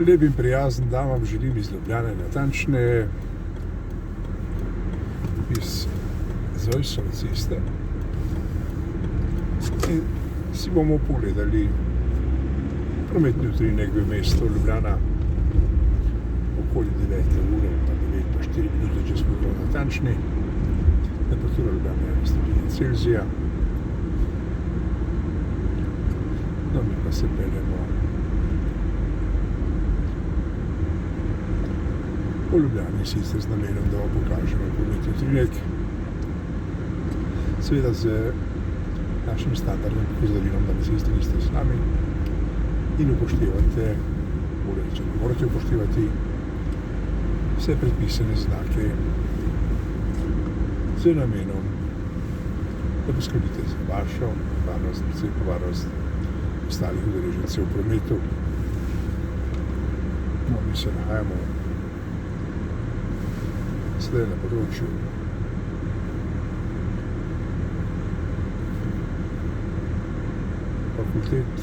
Lep in prijazen dan vam želim iz Ljubljane, natančneje iz Zoisove ceste. In si bomo pogledali prometni utrinek v mestu Ljubljana okoli 9 ure, pa 9 pa 4 minute, če smo prav natančni. Temperatura Ljubljana je 1 stopinja Celzija. No, mi pa se peljemo po Ljubljani, sicer z namenom, da vam pokažemo prometni utrinek. Seveda z našim standardnim opozorilom, da cesti niste z nami in upoštevate, morate upoštevati vse predpisane znake z namenom, da poskrbite za vašo varnost, predvsem pa varnost ostalih udeležencev v prometu. No, mi se nahajamo sedaj na področju fakultet.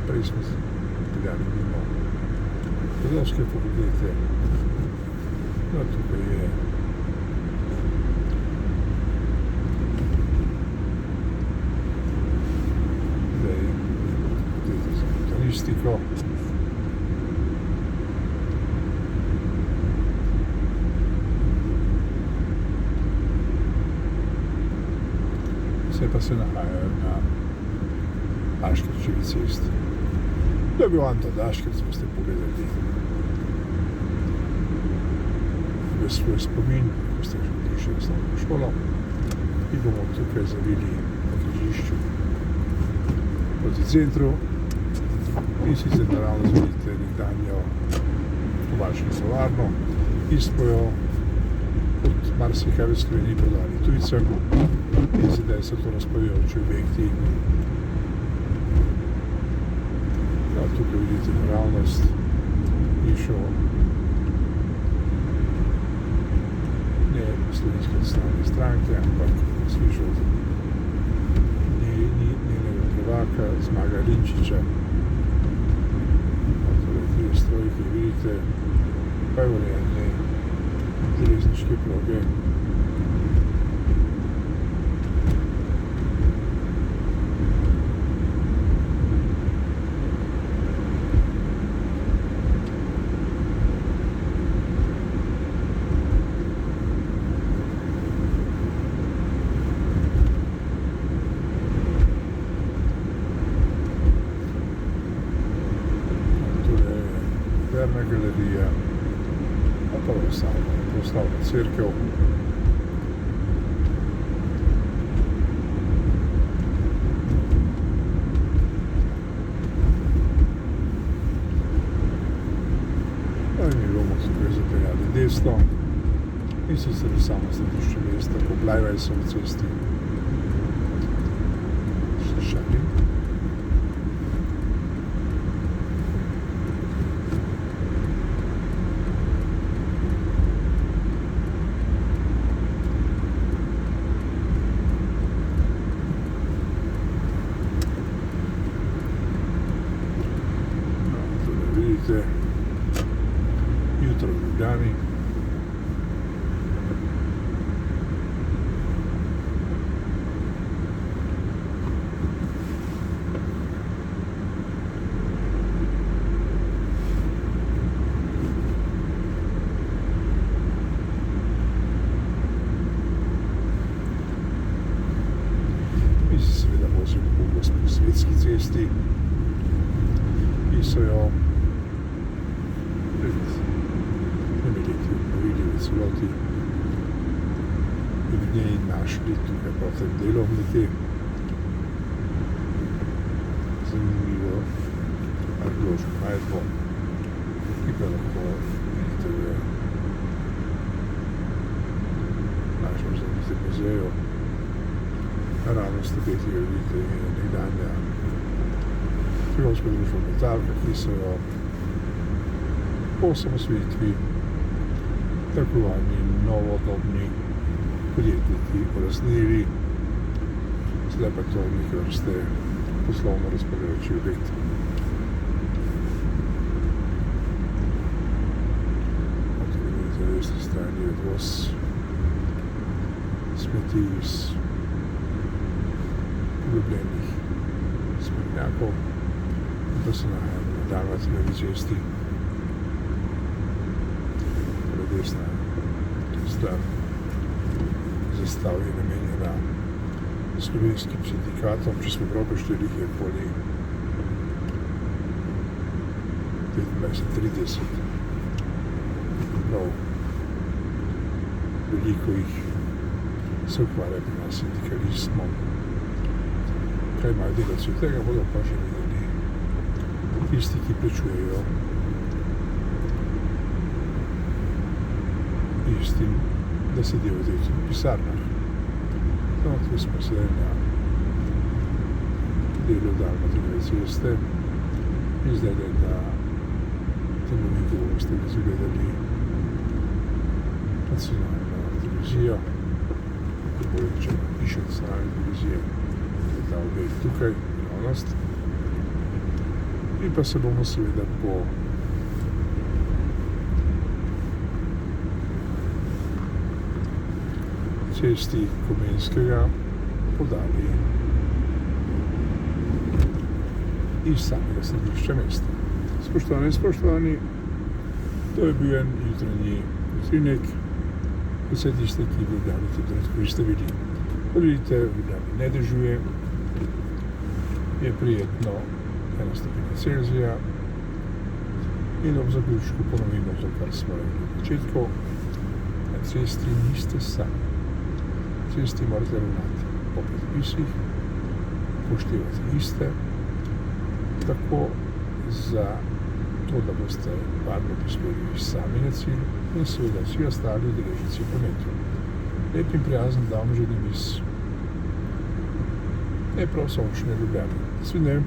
Prej smo se peljali mimo Filozofske fakultete. No, tukaj je zdaj fakulteta za botanistiko. Vse pa se nahajajo na Aškerčevi cesti. To je bil Anton Aškerc, boste pogledali v svoj spomin, ko ste že prišli v osnovno šolo. In bomo tukaj zavili na križišču proti centru in sicer naravno vidite nekdanjo tobačno tovarno, ki smo jo od marsikaj v Sloveniji prodali tujcem. In sedaj so to razpadajoči objekti. No, tukaj vidite naravnost hišo, ne Slovenske nacionalne stranke, ampak hišo njenega prvaka, Zmaga Rinčiča. Torej, te strojke vidite, pa je urejene železniške proge. Galerija, pa pravoslavna cerkev. No in mi bomo tukaj zapeljali desno in sicer v samo središče mesta, po Blajvajsovi cesti. Šalim. Jutro v Ljubljani. Mi se seveda vozimo po Gosposvetski cesti, ki so jo v celoti in v njej našli tukaj pa v tem delovniki zanimivo arheološko najdbo, ki pa lahko vidite v našem zanimivem muzeju. Ravno ste vidite nekdanja Filozofska društva Metalka, ki so jo po osamosvojitvi tako zvani novodobni podjetniki olastnili. Zdaj pa to neke vrste poslovno razpadajoči objekt. desni strani je odvoz smeti iz poljubljenih smetnjakov, da se nahajamo na Dalmacijevi cesti. Desna stran zastav je namenjena slovenskim sindikatom, če smo prav prešteli, je okoli 25-30. Prav veliko jih se ukvarja pri nas sindikalizmom. Kaj imajo delavci od tega, bodo pa že videli tisti, ki plačujejo istim, da sedijo v teh pisarnah. No, tukaj smo sedaj na delu Dalmacijeve ceste in zdaj na temeniku boste zagledali nacionalno televizijo, ki bo reče, piše nacionalne televizije, je ta objekt tukaj, javnost. In pa se bomo seveda po cesti Komenskega podali iz samega središča mesta. Spoštovane in spoštovani, to je bil en jutranji utrinek, vse tiste, ki v Ljubljani te trenutku niste bili. Kot vidite, v Ljubljani ne dežuje, je prijetno 1 stopinja Celzija in ob zaključku ponovimo to, kar smo rekli na začetku. Na cesti niste sami. Cesti morate ravnati po predpisih, upoštevati iste, tako za to, da boste varno prispeli sami na cilj in seveda vsi ostali udeleženci v prometu. Lep in prijazen dan želim iz ne prav sončne Ljubljane. Svi dnev.